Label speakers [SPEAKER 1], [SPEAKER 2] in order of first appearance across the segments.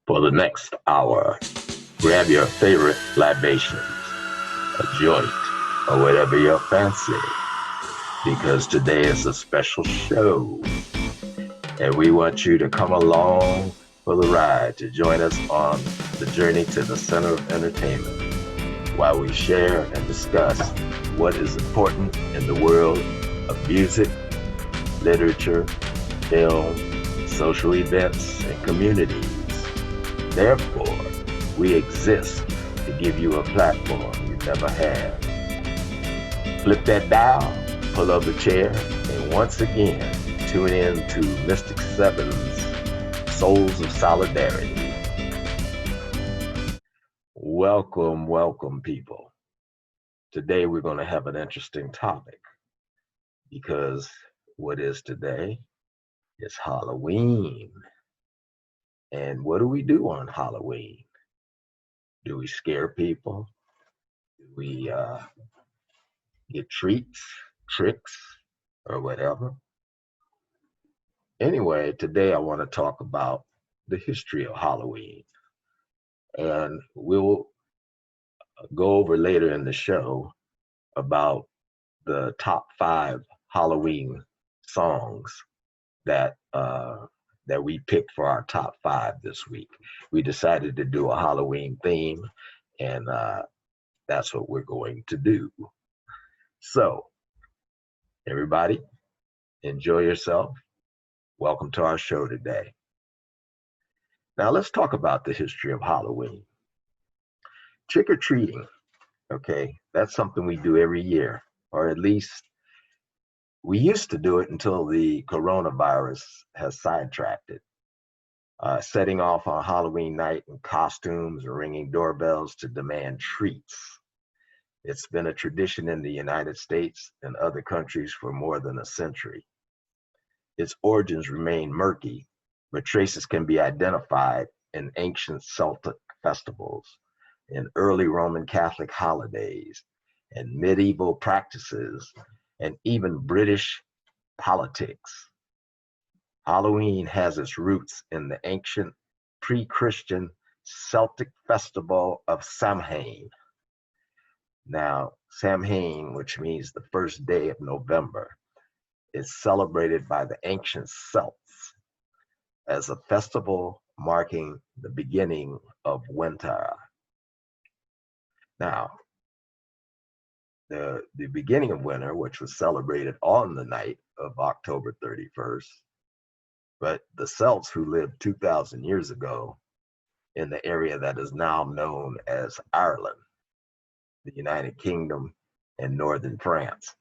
[SPEAKER 1] For the next hour, grab your favorite libations, a joint, or whatever your fancy, because today is a special show, and we want you to come along for the ride to join us on the journey to the center of entertainment while we share and discuss what is important in the world of music, literature, film, social events, and communities. Therefore, we exist to give you a platform you never had. Flip that dial, pull up a chair, and once again, tune in to Mystic Seven's Souls of Solidarity. Welcome, welcome, people. Today we're going to have an interesting topic because what is today is Halloween. And what do we do on Halloween? Do we scare people? Do we get treats, tricks, or whatever? Anyway, today I want to talk about the history of Halloween. And we'll go over later in the show about the top 5 Halloween songs that that we picked for our top 5 this week. We decided to do a Halloween theme, and that's what we're going to do. So, everybody, enjoy yourself. Welcome to our show today. Now, let's talk about the history of Halloween. Trick or treating, okay, that's something we do every year, or at least we used to do it until the coronavirus has sidetracked it. Setting off on Halloween night in costumes or ringing doorbells to demand treats. It's been a tradition in the United States and other countries for more than a century. Its origins remain murky, but traces can be identified in ancient Celtic festivals, in early Roman Catholic holidays, and medieval practices, and even British politics. Halloween has its roots in the ancient pre-Christian Celtic festival of Samhain. Now, Samhain, which means the first day of November, is celebrated by the ancient Celts as a festival marking the beginning of winter. Now, the beginning of winter, which was celebrated on the night of October 31st, but the Celts who lived 2,000 years ago in the area that is now known as Ireland, the United Kingdom, and northern France.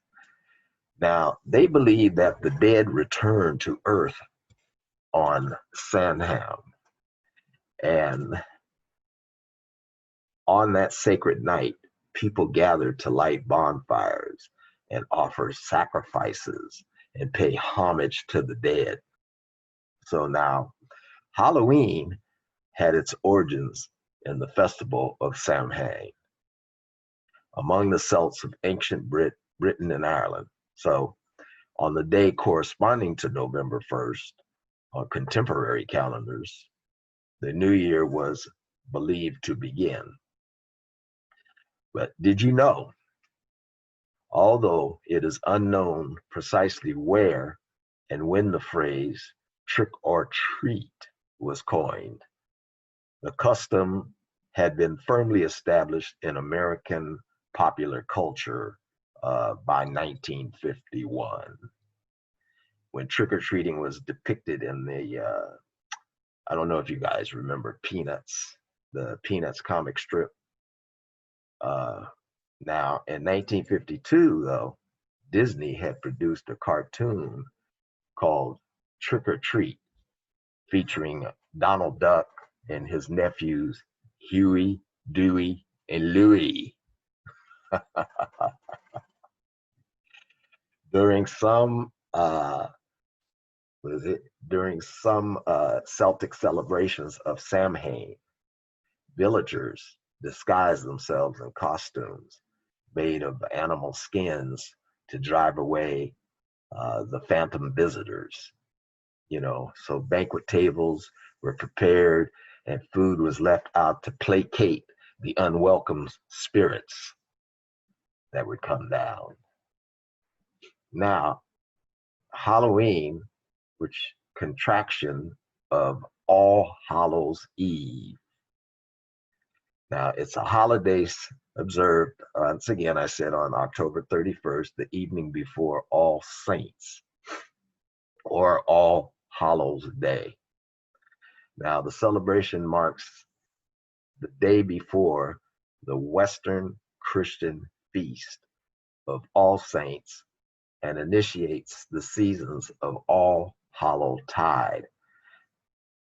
[SPEAKER 1] Now, they believe that the dead return to earth on Samhain, and on that sacred night, people gather to light bonfires and offer sacrifices and pay homage to the dead. So now, Halloween had its origins in the festival of Samhain among the Celts of ancient Britain and Ireland. So, on the day corresponding to November 1st, on contemporary calendars, the new year was believed to begin. But did you know, although it is unknown precisely where and when the phrase trick or treat was coined, the custom had been firmly established in American popular culture by 1951, when trick-or-treating was depicted in the, I don't know if you guys remember Peanuts, the Peanuts comic strip. Now, in 1952, though, Disney had produced a cartoon called Trick or Treat, featuring Donald Duck and his nephews, Huey, Dewey, and Louie. During some Celtic celebrations of Samhain, villagers disguised themselves in costumes made of animal skins to drive away the phantom visitors. So banquet tables were prepared and food was left out to placate the unwelcome spirits that would come down. Now, Halloween, which contraction of All Hallows Eve. Now, it's a holiday observed, once again, I said on October 31st, the evening before All Saints, or All Hallows Day. Now, the celebration marks the day before the Western Christian feast of All Saints and initiates the seasons of All Hallow Tide.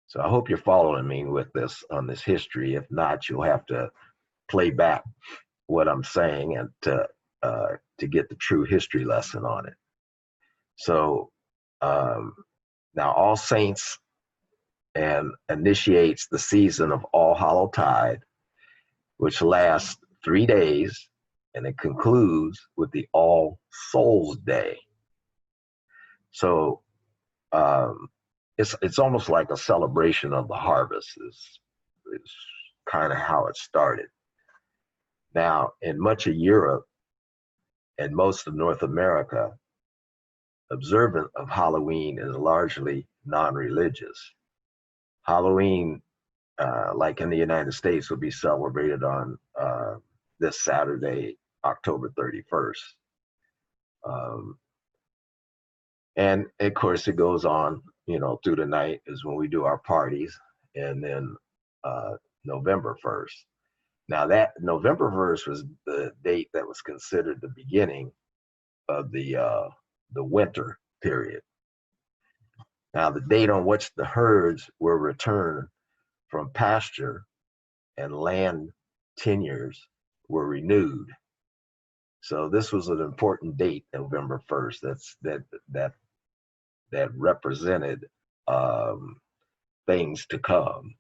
[SPEAKER 1] So I hope you're following me with this on this history. If not, you'll have to play back what I'm saying and to get the true history lesson on it. So now All Saints and initiates the season of All Hallow Tide, which lasts 3 days, and it concludes with the All Souls Day. So it's almost like a celebration of the harvest is kind of how it started. Now, in much of Europe and most of North America, observance of Halloween is largely non-religious. Halloween, like in the United States, will be celebrated on this Saturday, October 31st. And of course, it goes on, through the night is when we do our parties, and then November 1st. Now, that November 1st was the date that was considered the beginning of the winter period. Now, the date on which the herds were returned from pasture and land tenures were renewed. So this was an important date, November 1st. That represented things to come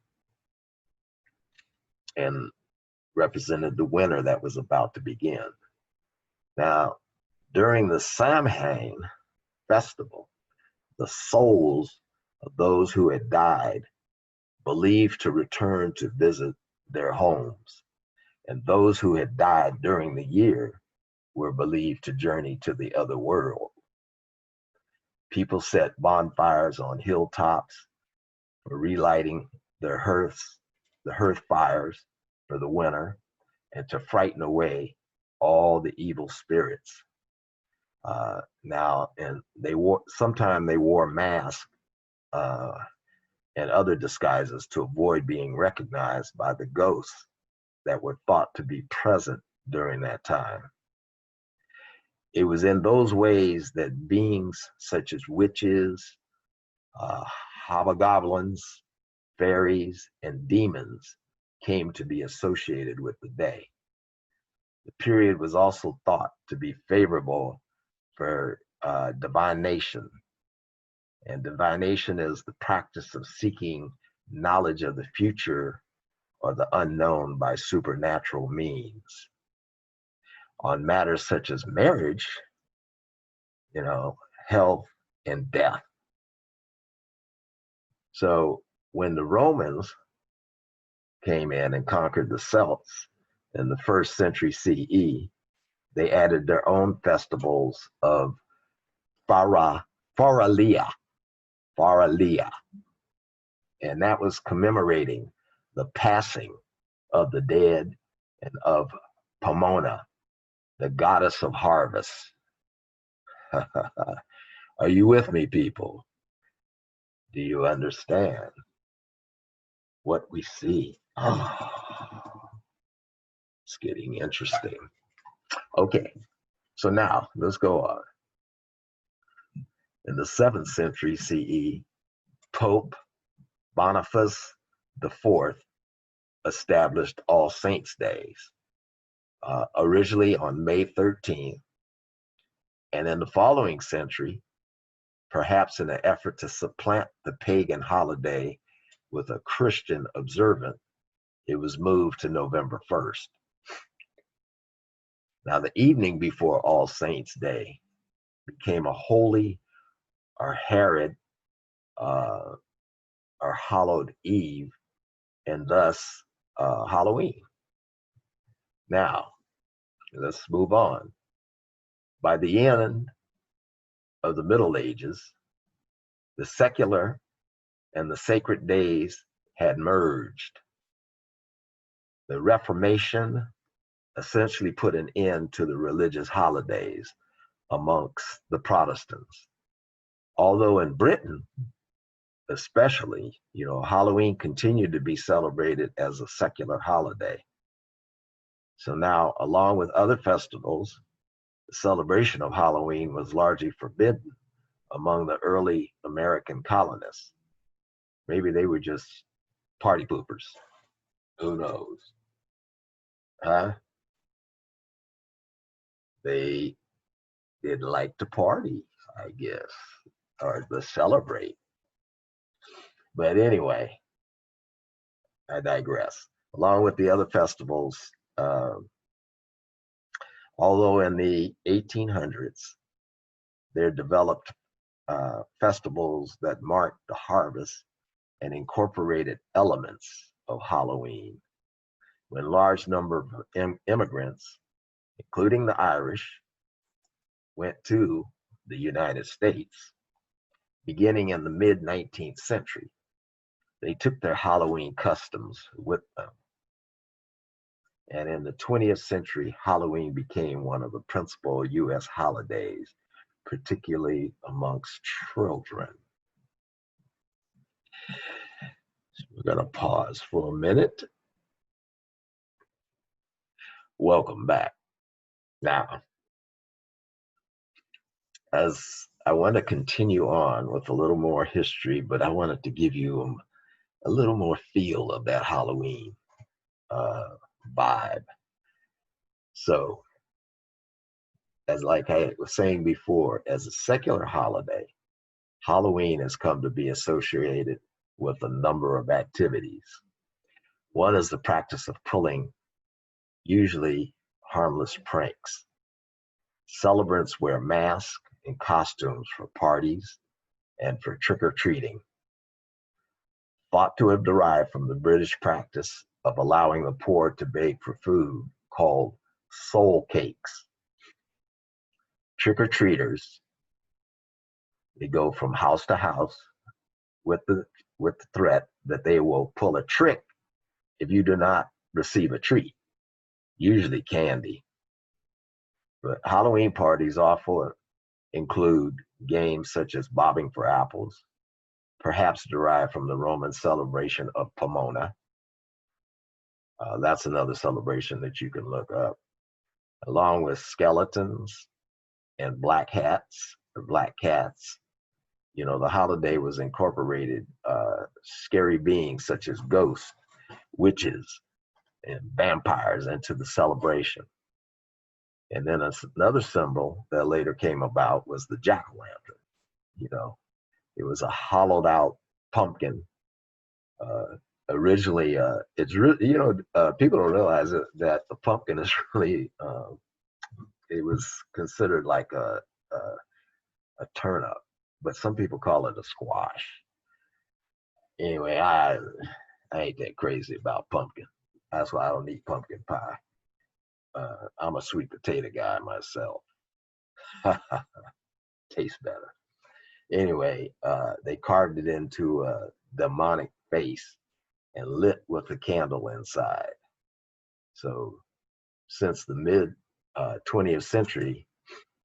[SPEAKER 1] and represented the winter that was about to begin. Now, during the Samhain festival, the souls of those who had died believed to return to visit their homes, and those who had died during the year were believed to journey to the other world. People set bonfires on hilltops for relighting their hearth fires for the winter and to frighten away all the evil spirits. And sometimes they wore masks and other disguises to avoid being recognized by the ghosts that were thought to be present during that time. It was in those ways that beings such as witches, hobgoblins, fairies, and demons came to be associated with the day. The period was also thought to be favorable for divination. And divination is the practice of seeking knowledge of the future or the unknown by supernatural means. On matters such as marriage, health, and death. So when the Romans came in and conquered the Celts in the 1st century CE, they added their own festivals of Faralia, and that was commemorating the passing of the dead and of Pomona, the goddess of harvest. Are you with me, people? Do you understand what we see? Oh, it's getting interesting. Okay, so now let's go on. In the 7th century CE, Pope Boniface IV established All Saints' Days, originally on May 13th. And in the following century, perhaps in an effort to supplant the pagan holiday with a Christian observance, it was moved to November 1st. Now, the evening before All Saints' Day became a holy or Herod or hallowed eve, and thus Halloween. Now, let's move on. By the end of the Middle Ages, the secular and the sacred days had merged. The Reformation essentially put an end to the religious holidays amongst the Protestants. Although in Britain, especially, Halloween continued to be celebrated as a secular holiday. So now, along with other festivals, the celebration of Halloween was largely forbidden among the early American colonists. Maybe they were just party poopers. Who knows? Huh? They didn't like to party, I guess, or to celebrate. But anyway, I digress. Along with the other festivals, although in the 1800s, there developed festivals that marked the harvest and incorporated elements of Halloween. When large number of immigrants, including the Irish, went to the United States, beginning in the mid-19th century, they took their Halloween customs with them. And in the 20th century, Halloween became one of the principal U.S. holidays, particularly amongst children. So we're going to pause for a minute. Welcome back. Now, as I want to continue on with a little more history, but I wanted to give you a little more feel of that Halloween vibe. So, as like I was saying before, as a secular holiday, Halloween has come to be associated with a number of activities. One is the practice of pulling usually harmless pranks. Celebrants wear masks and costumes for parties and for trick-or-treating, thought to have derived from the British practice of allowing the poor to beg for food called soul cakes. Trick-or-treaters, they go from house to house with the threat that they will pull a trick if you do not receive a treat, usually candy. But Halloween parties often include games such as bobbing for apples, perhaps derived from the Roman celebration of Pomona. That's another celebration that you can look up, along with skeletons and black hats or black cats. The holiday was incorporated scary beings such as ghosts, witches, and vampires into the celebration. And then another symbol that later came about was the jack-o'-lantern. It was a hollowed out pumpkin. Originally, it's really, people don't realize that the pumpkin is really, it was considered like a turnip, but some people call it a squash. Anyway, I ain't that crazy about pumpkin. That's why I don't eat pumpkin pie. I'm a sweet potato guy myself. Tastes better. Anyway, they carved it into a demonic face and lit with a candle inside. So since the mid 20th century,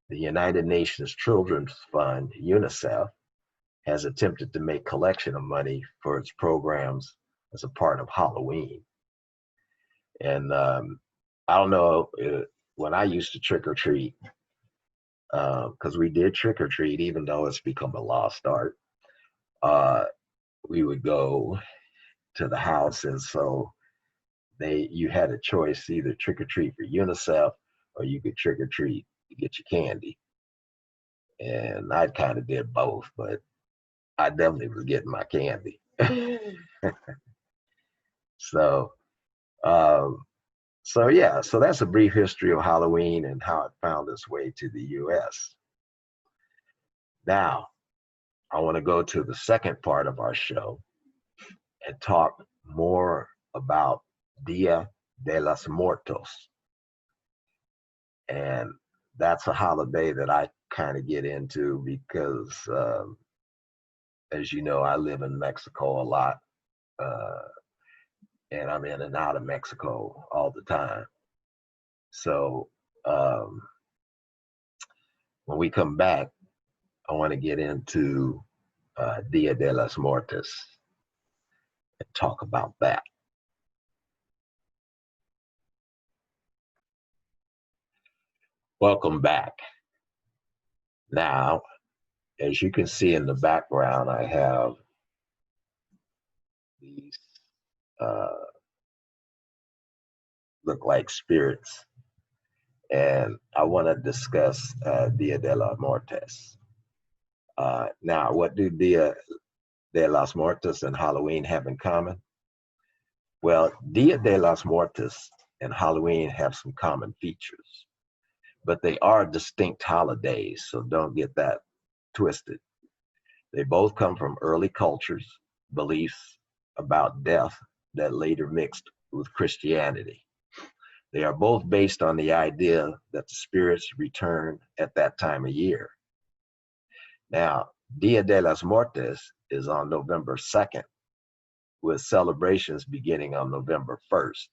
[SPEAKER 1] the United Nations Children's Fund, UNICEF, has attempted to make collection of money for its programs as a part of Halloween. And I don't know, when I used to trick or treat, because we did trick or treat, even though it's become a lost art, we would go to the house, and so you had a choice, either trick or treat for UNICEF or you could trick or treat to get your candy. And I kind of did both, but I definitely was getting my candy. So that's a brief history of Halloween and how it found its way to the US. Now, I want to go to the second part of our show and talk more about Dia de los Muertos. And that's a holiday that I kind of get into because, as you know, I live in Mexico a lot. Uh, and I'm in and out of Mexico all the time. So um, when we come back, I want to get into Dia de los Muertos and talk about that. Welcome back. Now, as you can see in the background, I have these look like spirits, and I want to discuss Dia de los Muertos. Now, what do Dia de los Muertos and Halloween have in common? Well, Dia de los Muertos and Halloween have some common features, but they are distinct holidays, so don't get that twisted. They both come from early cultures, beliefs about death that later mixed with Christianity. They are both based on the idea that the spirits return at that time of year. Now, Dia de los Muertos is on November 2nd, with celebrations beginning on November 1st.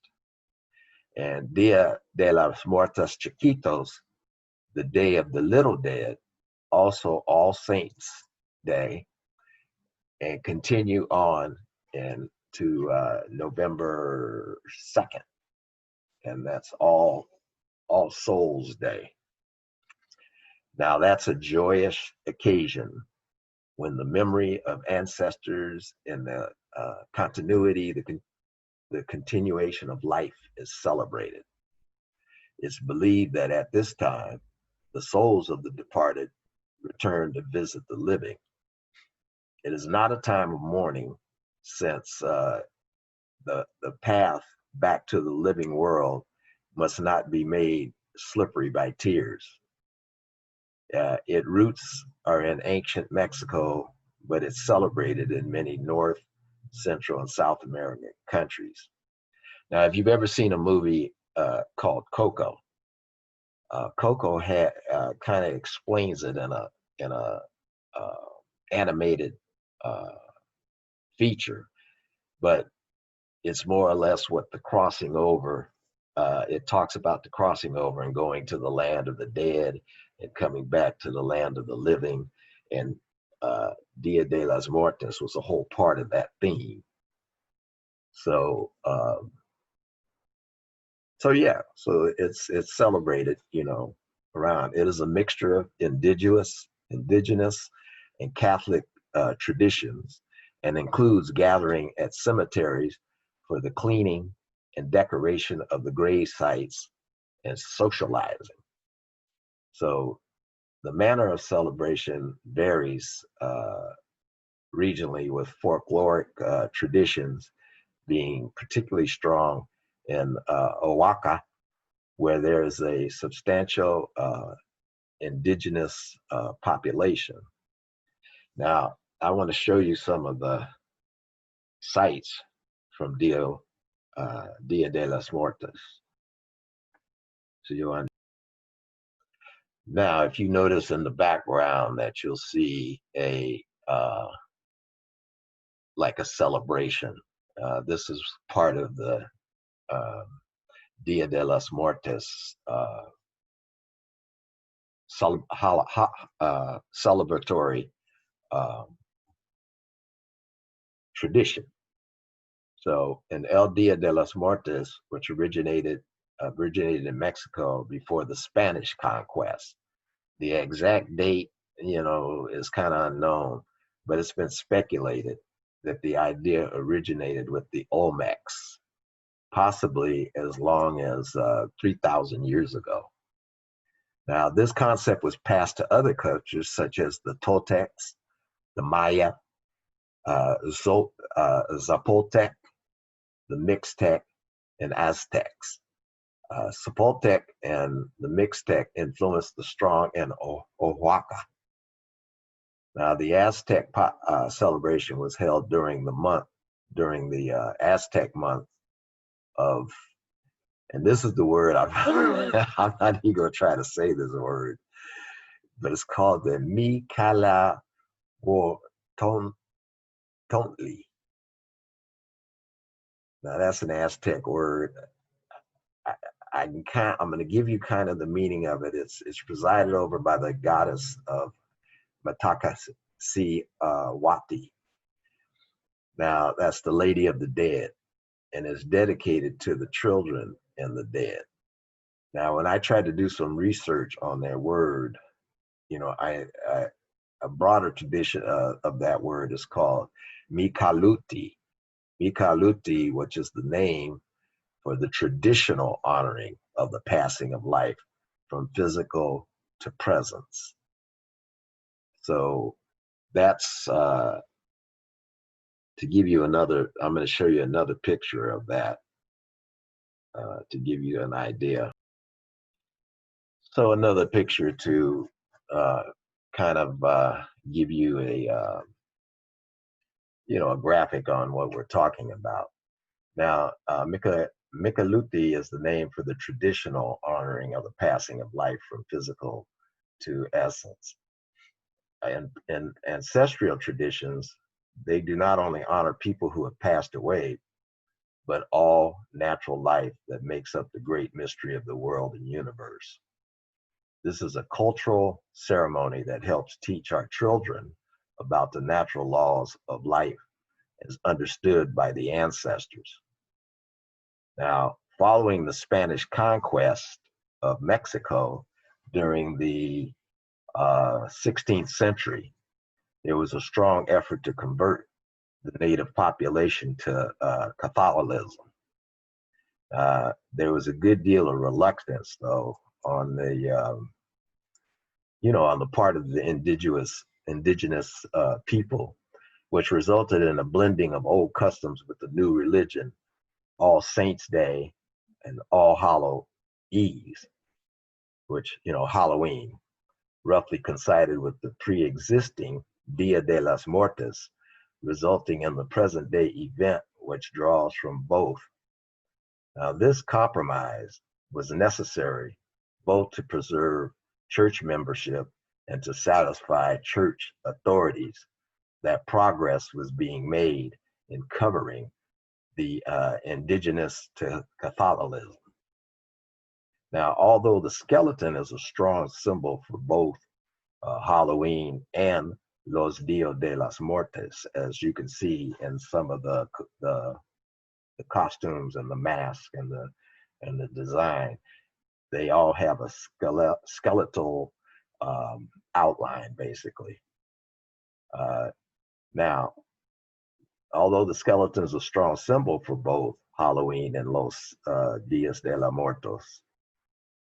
[SPEAKER 1] And Dia de los Muertos Chiquitos, the Day of the Little Dead, also All Saints Day, and continue on into November 2nd. And that's All Souls Day. Now, that's a joyous occasion when the memory of ancestors and the continuity, the continuation of life is celebrated. It's believed that at this time, the souls of the departed return to visit the living. It is not a time of mourning, since the path back to the living world must not be made slippery by tears. Its roots are in ancient Mexico, but it's celebrated in many North, Central, and South American countries. Now, if you've ever seen a movie called Coco, Coco kind of explains it in a animated feature, but it's more or less what the crossing over. It talks about the crossing over and going to the land of the dead and coming back to the land of the living. And Dia de los Muertos was a whole part of that theme. So it's celebrated, around. It is a mixture of indigenous and Catholic traditions, and includes gathering at cemeteries for the cleaning and decoration of the grave sites and socializing. So the manner of celebration varies regionally, with folkloric traditions being particularly strong in Oaxaca, where there is a substantial indigenous population. Now, I want to show you some of the sites from Dia de los Muertos. So now, if you notice in the background that you'll see like a celebration. This is part of the Dia de los Muertos celebratory tradition. So, in El Dia de los Muertos, which originated in Mexico before the Spanish conquest. The exact date, is kind of unknown, but it's been speculated that the idea originated with the Olmecs, possibly as long as 3,000 years ago. Now, this concept was passed to other cultures such as the Toltecs, the Maya, Zapotec, the Mixtec, and Aztecs. Zapotec and the Mixtec influenced the strong in Oaxaca. Now, the Aztec celebration was held during the Aztec month of, and this is the word I'm not even going to try to say this word, but it's called the Mikala Tontli. Now that's an Aztec word. I'm going to give you kind of the meaning of it. It's presided over by the goddess of Matakasi Wati. Now that's the Lady of the Dead, and is dedicated to the children and the dead. Now, when I tried to do some research on that word, a broader tradition of that word is called Mikaluti. Mikaluti, which is the name for the traditional honoring of the passing of life from physical to presence. So that's to give you another, I'm going to show you another picture of that to give you an idea. So another picture to kind of give you a graphic on what we're talking about. Now, Mikaluti is the name for the traditional honoring of the passing of life from physical to essence. And in ancestral traditions, they do not only honor people who have passed away, but all natural life that makes up the great mystery of the world and universe. This is a cultural ceremony that helps teach our children about the natural laws of life as understood by the ancestors. Now, following the Spanish conquest of Mexico during the 16th century, there was a strong effort to convert the native population to Catholicism. There was a good deal of reluctance, though, on the on the part of the indigenous people, which resulted in a blending of old customs with the new religion, All Saints Day and All Hallow Eves, which Halloween, roughly coincided with the pre-existing Dia de las Muertes, resulting in the present day event, which draws from both. Now, this compromise was necessary both to preserve church membership and to satisfy church authorities that progress was being made in covering the indigenous to Catholicism. Now, although the skeleton is a strong symbol for both Halloween and Los Dias de las Muertes, as you can see in some of the costumes and the mask and the design, they all have a skeletal outline, basically. Now, although the skeleton is a strong symbol for both Halloween and Los Dias de los Muertos,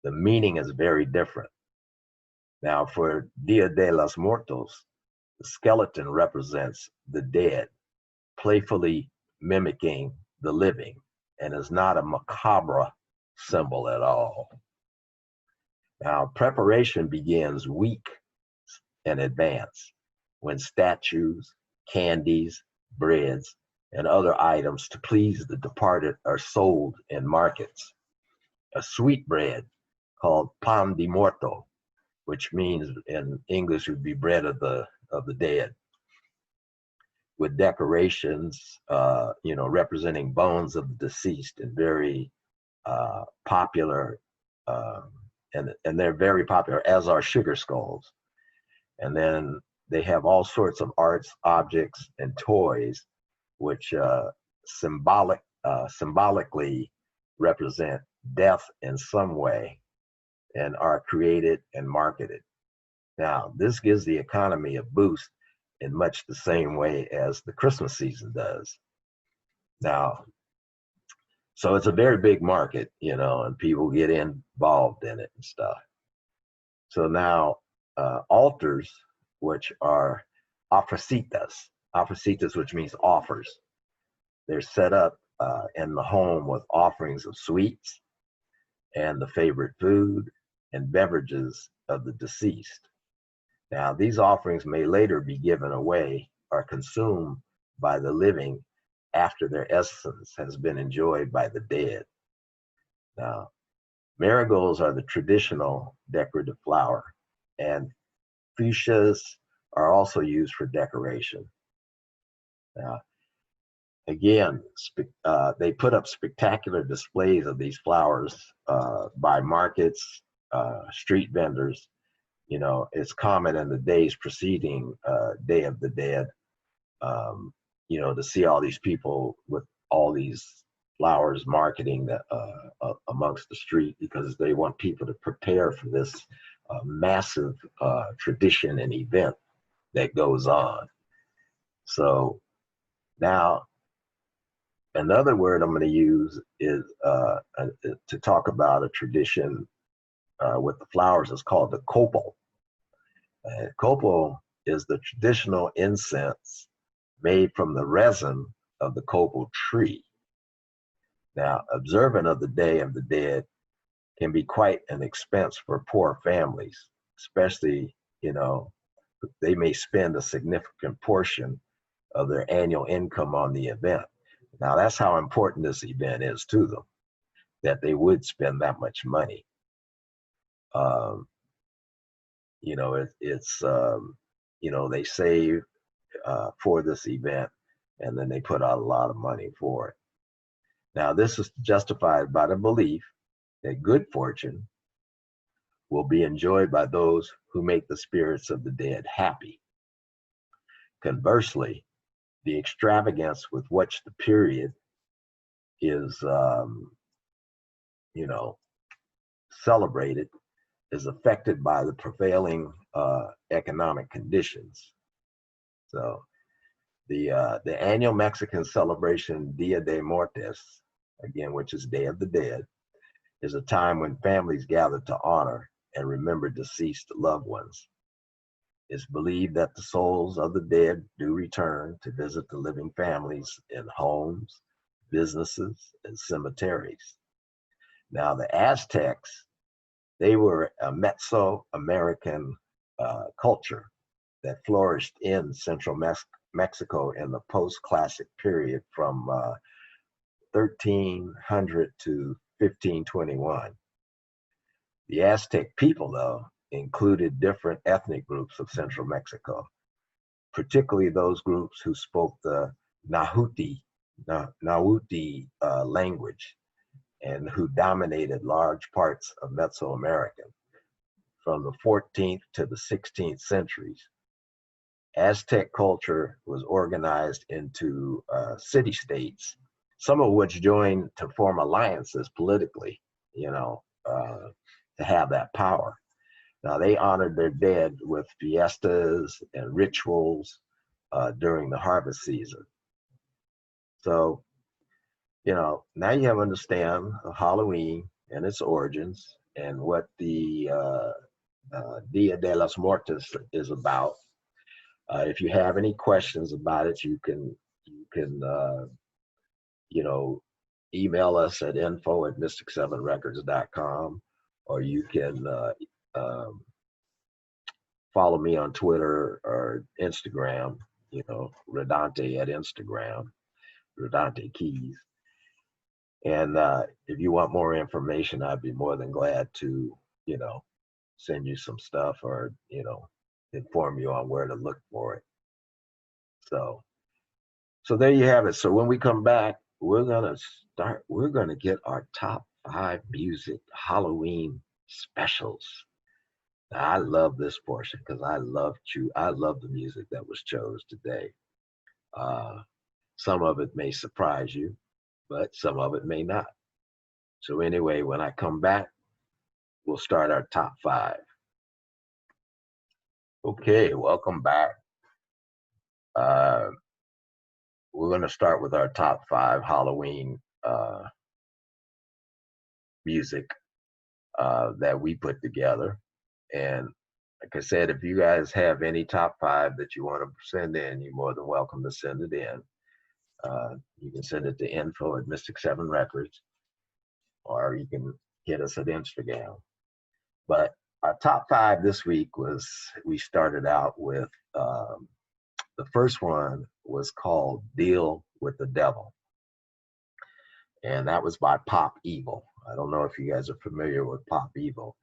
[SPEAKER 1] the meaning is very different. Now, for Dia de los Muertos, the skeleton represents the dead, playfully mimicking the living, and is not a macabre symbol at all. Now, preparation begins weeks in advance when statues, candies, breads, and other items to please the departed are sold in markets. A sweet bread called pan de muerto, which means in English would be bread of the dead, with decorations, representing bones of the deceased, and very popular, and they're very popular, as are sugar skulls. And then they have all sorts of arts, objects, and toys, which symbolically represent death in some way and are created and marketed. Now, this gives the economy a boost in much the same way as the Christmas season does. Now, so it's a very big market, and people get involved in it and stuff. So now, altars, which are ofrecitas, which means offers, they're set up in the home with offerings of sweets and the favorite food and beverages of the deceased. Now, these offerings may later be given away or consumed by the living after their essence has been enjoyed by the dead. Now, marigolds are the traditional decorative flower, and fuchsias are also used for decoration. Now, again, they put up spectacular displays of these flowers by markets, street vendors. You know, it's common in the days preceding Day of the Dead, you know, to see all these people with all these flowers marketing amongst the street, because they want people to prepare for this massive tradition and event that goes on. So now, another word I'm going to use is to talk about a tradition with the flowers. Is called the copal. Copal is the traditional incense made from the resin of the copal tree. Now, observant of the Day of the Dead can be quite an expense for poor families, especially, you know, they may spend a significant portion of their annual income on the event. Now, that's how important this event is to them, that they would spend that much money. You know, it's you know, they save for this event, and then they put out a lot of money for it. Now, this is justified by the belief that good fortune will be enjoyed by those who make the spirits of the dead happy. Conversely, the extravagance with which the period is, you know, celebrated is affected by the prevailing economic conditions. So the annual Mexican celebration Dia de Muertos, again, which is Day of the Dead, is a time when families gather to honor and remember deceased loved ones. It's believed that the souls of the dead do return to visit the living families in homes, businesses, and cemeteries. Now, the Aztecs, they were a Mesoamerican culture that flourished in central Mexico in the post-classic period from 1300 to 1521. The Aztec people, though, included different ethnic groups of central Mexico, particularly those groups who spoke the Nahuatl language, and who dominated large parts of Mesoamerica. From the 14th to the 16th centuries, Aztec culture was organized into city-states, some of which joined to form alliances politically, you know, to have that power. Now, they honored their dead with fiestas and rituals during the harvest season. So, you know, now you have to understand Halloween and its origins and what the Dia de los Muertos is about. If you have any questions about it, you can you know, email us at info@mystic7records.com, or you can follow me on Twitter or Instagram, you know, RaDante at Instagram, RaDante Keys. And if you want more information, I'd be more than glad to, you know, send you some stuff, or, you know, inform you on where to look for it. So there you have it. So when we come back, we're gonna get our top 5 music Halloween specials. Now, I love this portion because I love the music that was chose today. Some of it may surprise you, but some of it may not. So anyway, when I come back, we'll start our top 5. Okay, welcome back. We're going to start with our top 5 Halloween music that we put together. And like I said, if you guys have any top 5 that you want to send in, you're more than welcome to send it in. You can send it to info@mystic7records, or you can hit us at Instagram. But our top 5 this week was, we started out with the first one was called Deal with the Devil. And that was by Pop Evil. I don't know if you guys are familiar with Pop Evil.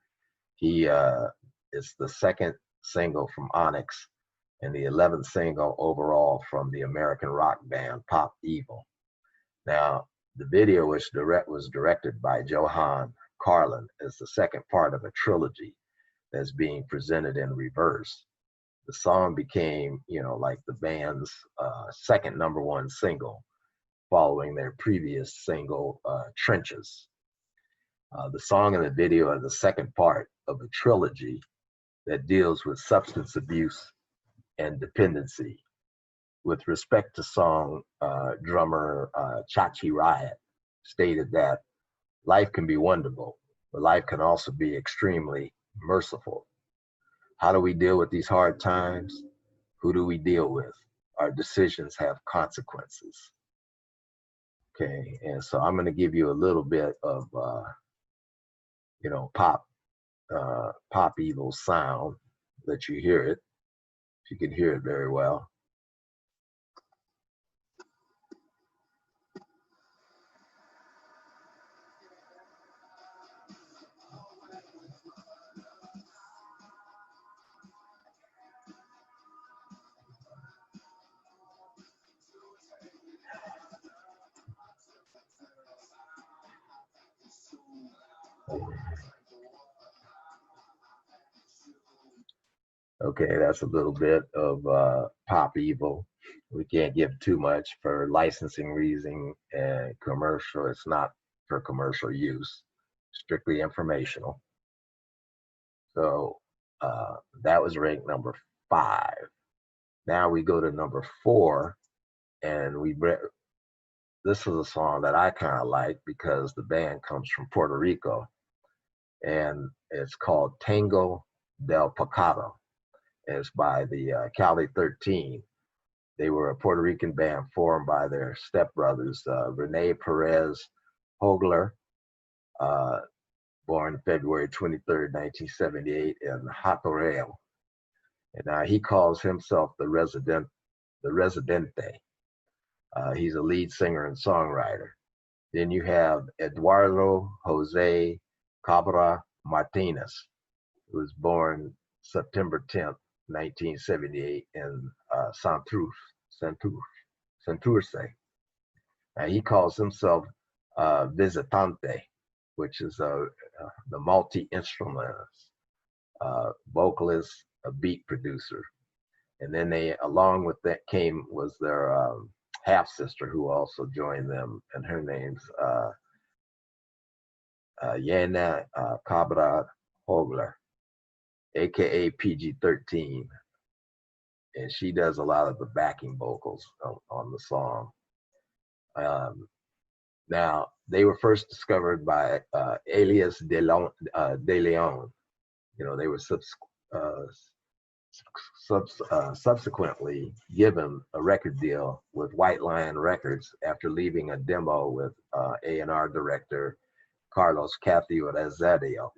[SPEAKER 1] He is the second single from Onyx and the 11th single overall from the American rock band Pop Evil. Now, the video was directed by Johan Carlin as the second part of a trilogy that's being presented in reverse. The song became, like the band's second #1 single, following their previous single, Trenches. The song and the video are the second part of a trilogy that deals with substance abuse and dependency. With respect to song, drummer Chachi Riot stated that life can be wonderful, but life can also be extremely merciful. How do we deal with these hard times? Who do we deal with? Our decisions have consequences. Okay, and so I'm going to give you a little bit of, Pop Evil sound, let you hear it, if you can hear it very well. Okay, that's a little bit of Pop Evil. We can't give too much for licensing reason and commercial. It's not for commercial use, strictly informational. So that was ranked #5. Now we go to #4, and this is a song that I kind of like because the band comes from Puerto Rico, and it's called Tango del Pecado. It's by the Cali 13. They were a Puerto Rican band formed by their stepbrothers, Rene Perez Hogler, born February 23rd, 1978, in Hatorreo. And he calls himself the Residente. He's a lead singer and songwriter. Then you have Eduardo Jose Cabra Martinez, who was born September 10th, 1978 in Santurce. He calls himself Visitante, which is the multi-instrumentalist, vocalist, a beat producer. And then along with that was their half sister who also joined them, and her name's Yana Cabra Hogler, aka PG-13, and she does a lot of the backing vocals on the song. Now, they were first discovered by Alias de Leon. They were subsequently given a record deal with White Lion Records after leaving a demo with A&R director Carlos Cathy Azedio.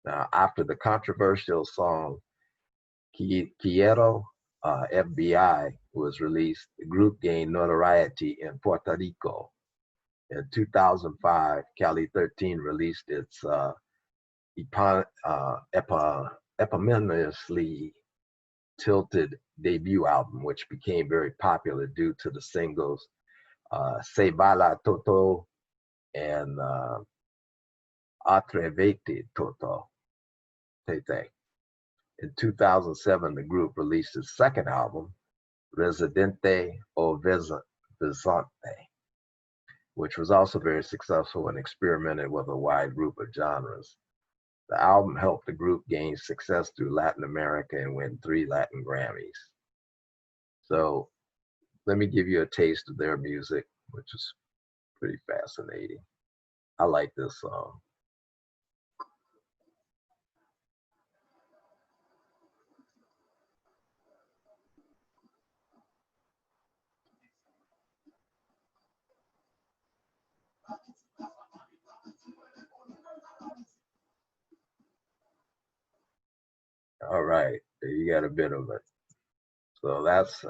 [SPEAKER 1] Now, after the controversial song Quiero FBI was released, the group gained notoriety in Puerto Rico. In 2005, Cali 13 released its eponymously tilted debut album, which became very popular due to the singles Se Baila Toto and Atrevete Toto. Tete. In 2007, the group released its second album, Residente o Visante, which was also very successful and experimented with a wide group of genres. The album helped the group gain success through Latin America and win 3 Latin Grammys. So let me give you a taste of their music, which is pretty fascinating. I like this song. All right, you got a bit of it. So that's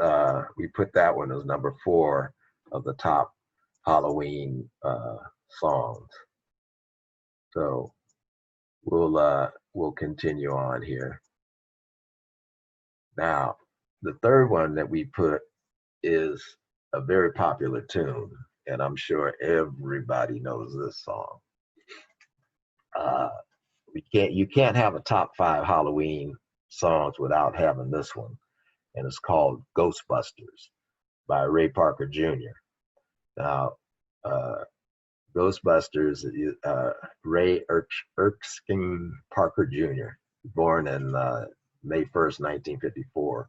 [SPEAKER 1] we put that one as number 4 of the top Halloween songs. So we'll continue on here. Now, the third one that we put is a very popular tune, and I'm sure everybody knows this song. Uh, you can't have a top 5 Halloween songs without having this one, and it's called Ghostbusters by Ray Parker Jr. Now, Ghostbusters, Ray Erskine Parker Jr., born in May 1st, 1954.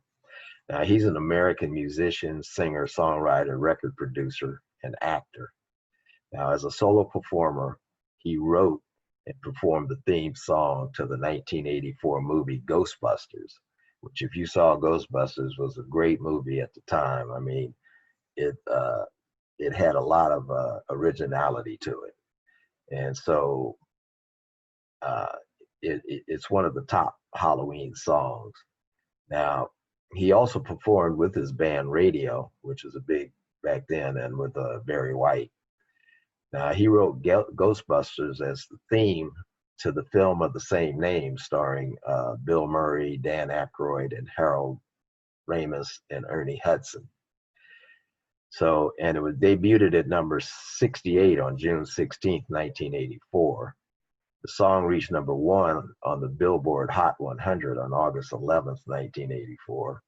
[SPEAKER 1] Now, he's an American musician, singer, songwriter, record producer, and actor. Now, as a solo performer, he wrote and performed the theme song to the 1984 movie Ghostbusters, which, if you saw Ghostbusters, was a great movie at the time. I mean, it it had a lot of originality to it, and so it's one of the top Halloween songs. Now, he also performed with his band Radio, which was a big back then, and with Barry White. Now, he wrote Ghostbusters as the theme to the film of the same name, starring Bill Murray, Dan Aykroyd, and Harold Ramis and Ernie Hudson. So, and it was debuted at number 68 on June 16th, 1984. The song reached number 1 on the Billboard Hot 100 on August 11th, 1984,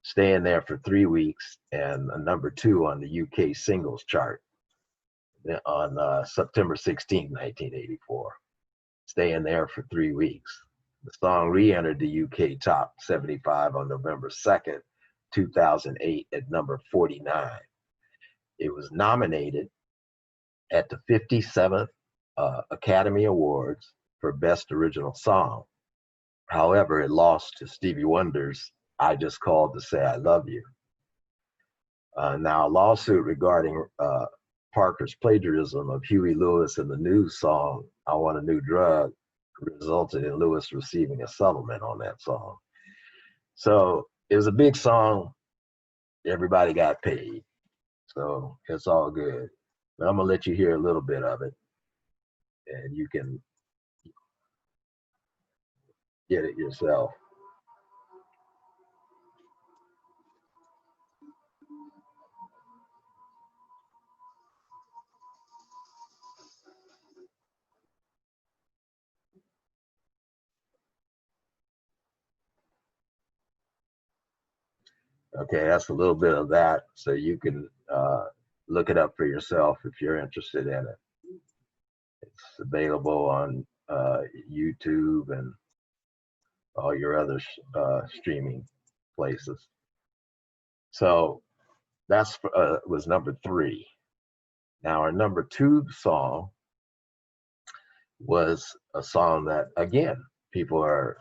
[SPEAKER 1] staying there for 3 weeks, and number 2 on the UK singles chart on September 16th, 1984, staying there for 3 weeks. The song re-entered the UK top 75 on November 2nd, 2008 at number 49. It was nominated at the 57th Academy Awards for Best Original Song. However, it lost to Stevie Wonder's I Just Called to Say I Love You. Now, a lawsuit regarding Parker's plagiarism of Huey Lewis and the News song I Want a New Drug resulted in Lewis receiving a settlement on that song. So it was a big song. Everybody got paid. So it's all good. But I'm going to let you hear a little bit of it, and you can get it yourself. Okay, that's a little bit of that, so you can look it up for yourself if you're interested in it. It's available on YouTube and all your other streaming places. So that's was number 3. Now, our number 2 song was a song that, again, people are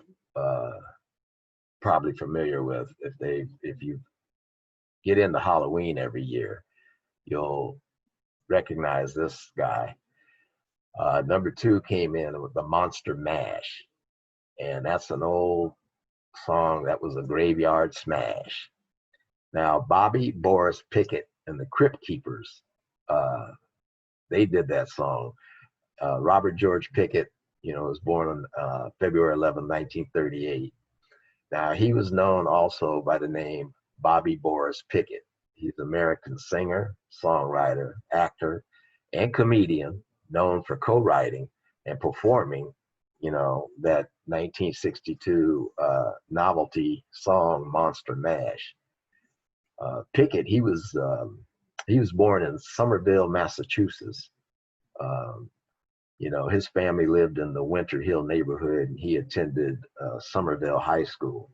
[SPEAKER 1] probably familiar with. If you get into Halloween every year, you'll recognize this guy. Number 2 came in with the Monster Mash, and that's an old song that was a graveyard smash. Now, Bobby Boris Pickett and the Crypt Keepers, they did that song. Robert George Pickett, was born on February 11, 1938. Now, he was known also by the name Bobby Boris Pickett. He's an American singer, songwriter, actor, and comedian, known for co-writing and performing, that 1962 novelty song Monster Mash. Pickett, he was born in Somerville, Massachusetts. His family lived in the Winter Hill neighborhood, and he attended Somerville High School.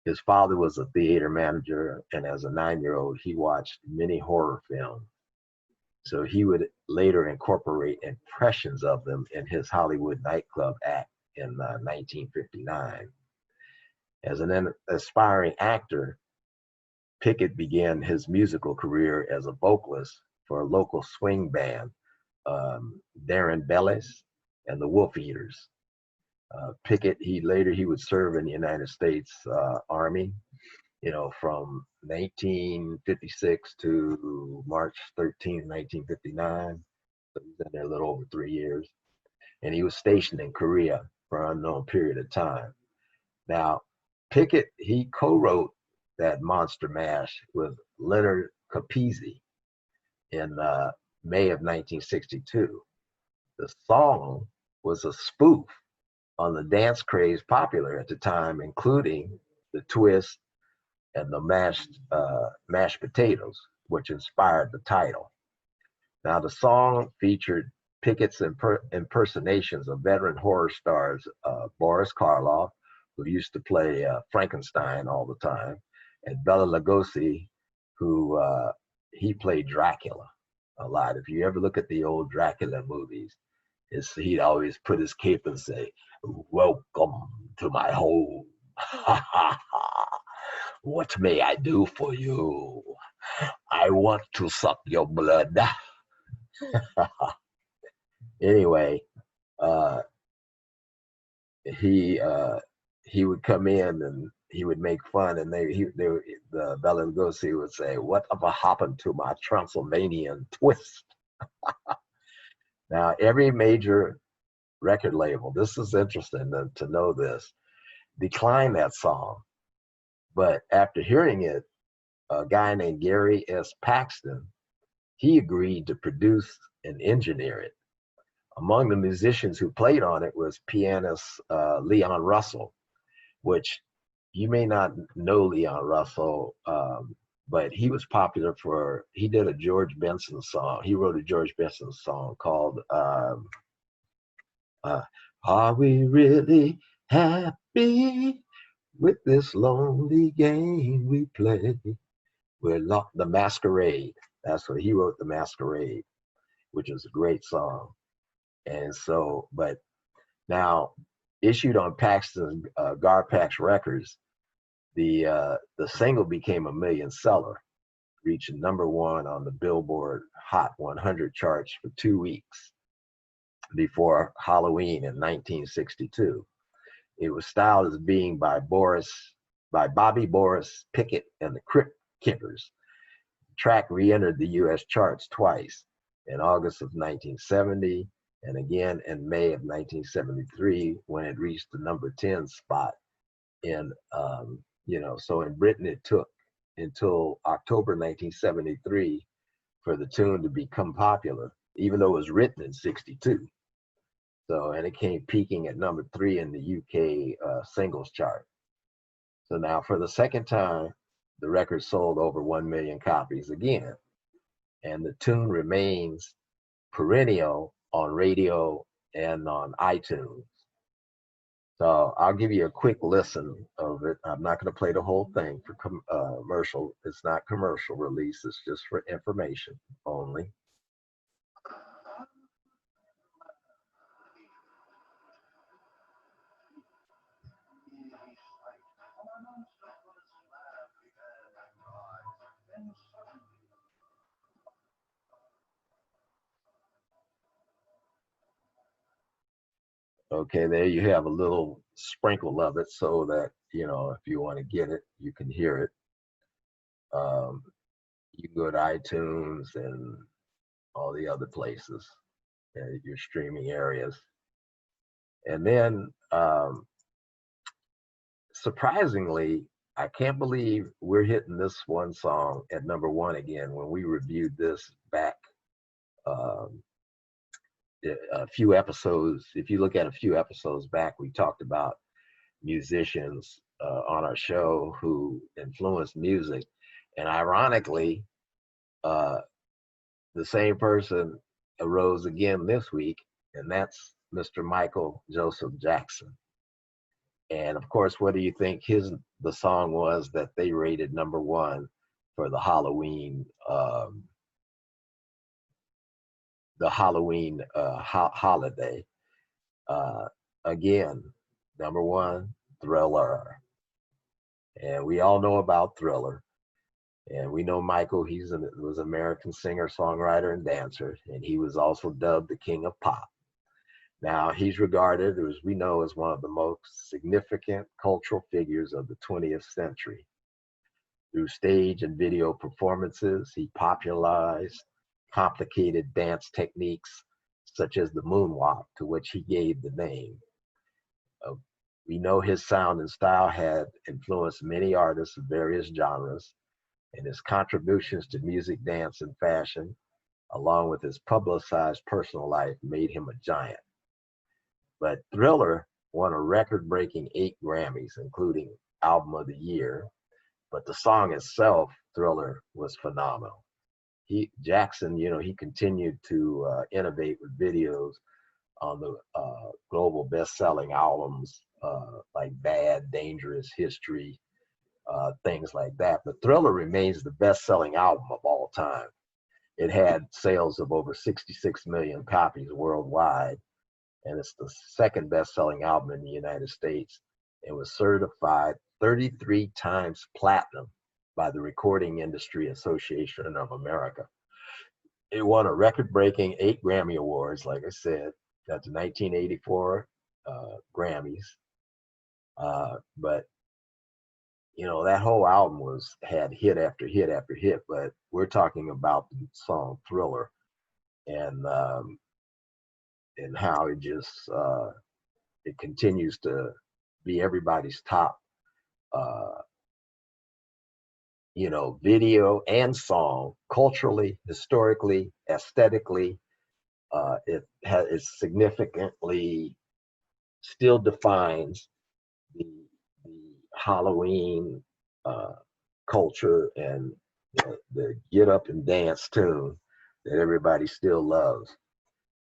[SPEAKER 1] His father was a theater manager, and as a 9-year-old, he watched many horror films. So he would later incorporate impressions of them in his Hollywood nightclub act in 1959. As an aspiring actor, Pickett began his musical career as a vocalist for a local swing band, Darren Bellis and the Wolf Eaters. Pickett, he would serve in the United States Army, from 1956 to March 13th, 1959. So he's been there a little over 3 years. And he was stationed in Korea for an unknown period of time. Now, Pickett, he co-wrote that Monster Mash with Leonard Capizzi in May of 1962. The song was a spoof on the dance craze popular at the time, including the twist and the mashed potatoes, which inspired the title. Now, the song featured Pickett's impersonations of veteran horror stars Boris Karloff, who used to play Frankenstein all the time, and Bela Lugosi, who he played Dracula a lot. If you ever look at the old Dracula movies, he'd always put his cape and say, "Welcome to my home. What may I do for you? I want to suck your blood." Anyway, uh, he would come in and he would make fun, and the Bela Lugosi would say, "Whatever happened to my Transylvanian twist?" Now, every major record label, this is interesting to know this, declined that song. But after hearing it, a guy named Gary S. Paxton, he agreed to produce and engineer it. Among the musicians who played on it was pianist Leon Russell, which you may not know Leon Russell, but he was popular he did a George Benson song. He wrote a George Benson song called Are We Really Happy with This Lonely Game We Play? We're locked, the Masquerade. That's what he wrote, the Masquerade, which is a great song. And so, but now issued on Paxton's Garpax Records, the single became a million seller, reaching #1 on the Billboard Hot 100 charts for 2 weeks before Halloween in 1962. It was styled as being by Bobby Boris Pickett and the Crypt Kickers. The track re-entered the U.S. charts twice, in August of 1970 and again in May of 1973 when it reached the #10 spot. So in Britain it took until October 1973 for the tune to become popular, even though it was written in '62. So, and it came peaking at #3 in the UK singles chart. So now for the second time, the record sold over 1 million copies again. And the tune remains perennial on radio and on iTunes. So I'll give you a quick listen of it. I'm not going to play the whole thing for commercial. It's not commercial release. It's just for information only. Okay, there you have a little sprinkle of it so that, if you want to get it, you can hear it. You can go to iTunes and all the other places, your streaming areas. And then, surprisingly, I can't believe we're hitting this one song at #1 again when we reviewed this back um, a few episodes. If you look at a few episodes back, we talked about musicians on our show who influenced music. And ironically, the same person arose again this week, and that's Mr. Michael Joseph Jackson. And of course, what do you think the song was that they rated #1 for the Halloween holiday? Again, #1, Thriller. And we all know about Thriller. And we know Michael, was an American singer, songwriter, and dancer, and he was also dubbed the King of Pop. Now, he's regarded, as we know, as one of the most significant cultural figures of the 20th century. Through stage and video performances, he popularized complicated dance techniques such as the moonwalk, to which he gave the name. Uh, we know his sound and style had influenced many artists of various genres, and his contributions to music, dance, and fashion, along with his publicized personal life, made him a giant. But Thriller won a record-breaking 8 Grammys, including Album of the Year. But the song itself, Thriller, was phenomenal. Jackson, he continued to innovate with videos on the global best-selling albums like Bad, Dangerous, History, things like that. But Thriller remains the best-selling album of all time. It had sales of over 66 million copies worldwide, and it's the second best-selling album in the United States. It was certified 33 times platinum by the Recording Industry Association of America. It won a record-breaking 8 Grammy Awards, like I said. That's 1984 Grammys. But that whole album had hit after hit after hit. But we're talking about the song Thriller, and how it just it continues to be everybody's top video and song, culturally, historically, aesthetically. It significantly still defines the Halloween culture and the get up and dance tune that everybody still loves.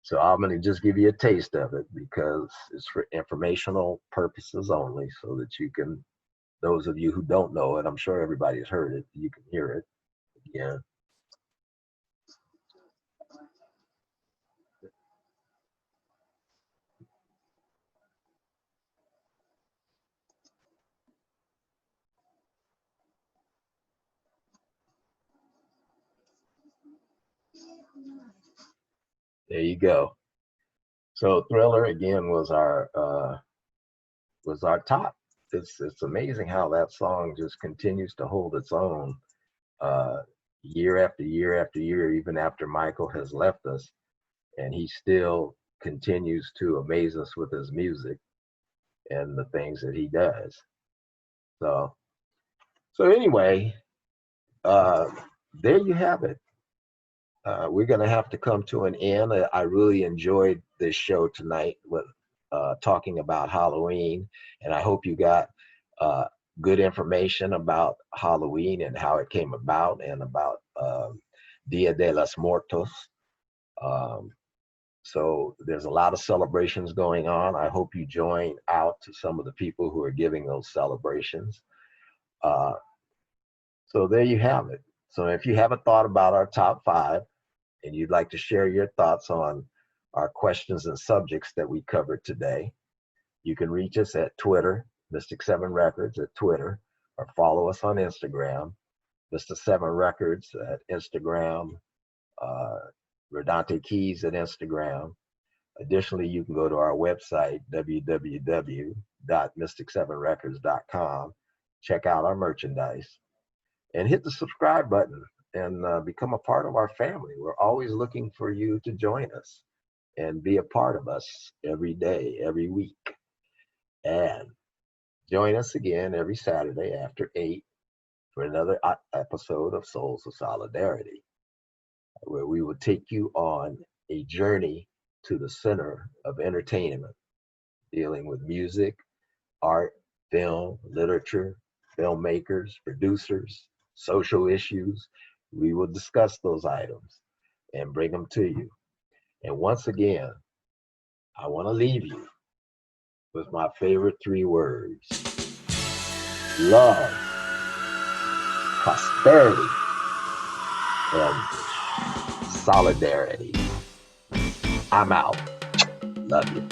[SPEAKER 1] So I'm going to just give you a taste of it because it's for informational purposes only, so that you can, those of you who don't know it, I'm sure everybody's heard it, you can hear it again. There you go. So Thriller again was our top. It's amazing how that song just continues to hold its own year after year after year, even after Michael has left us, and he still continues to amaze us with his music and the things that he does. So anyway, there you have it. We're going to have to come to an end. I really enjoyed this show tonight with talking about Halloween, and I hope you got good information about Halloween and how it came about, and about Dia de los Muertos. So there's a lot of celebrations going on. I hope you join out to some of the people who are giving those celebrations. So there you have it. So if you haven't thought about our top 5 and you'd like to share your thoughts on our questions and subjects that we covered today, you can reach us at Twitter, Mystic 7 Records at Twitter, or follow us on Instagram, Mystic 7 Records at Instagram, RaDante Keys at Instagram. Additionally, you can go to our website, www.mystic7records.com, check out our merchandise, and hit the subscribe button and become a part of our family. We're always looking for you to join us and be a part of us every day, every week. And join us again every Saturday after 8 for another episode of Souls of Solidarity, where we will take you on a journey to the center of entertainment, dealing with music, art, film, literature, filmmakers, producers, social issues. We will discuss those items and bring them to you. And once again, I want to leave you with my favorite 3 words: love, prosperity, and solidarity. I'm out. Love you.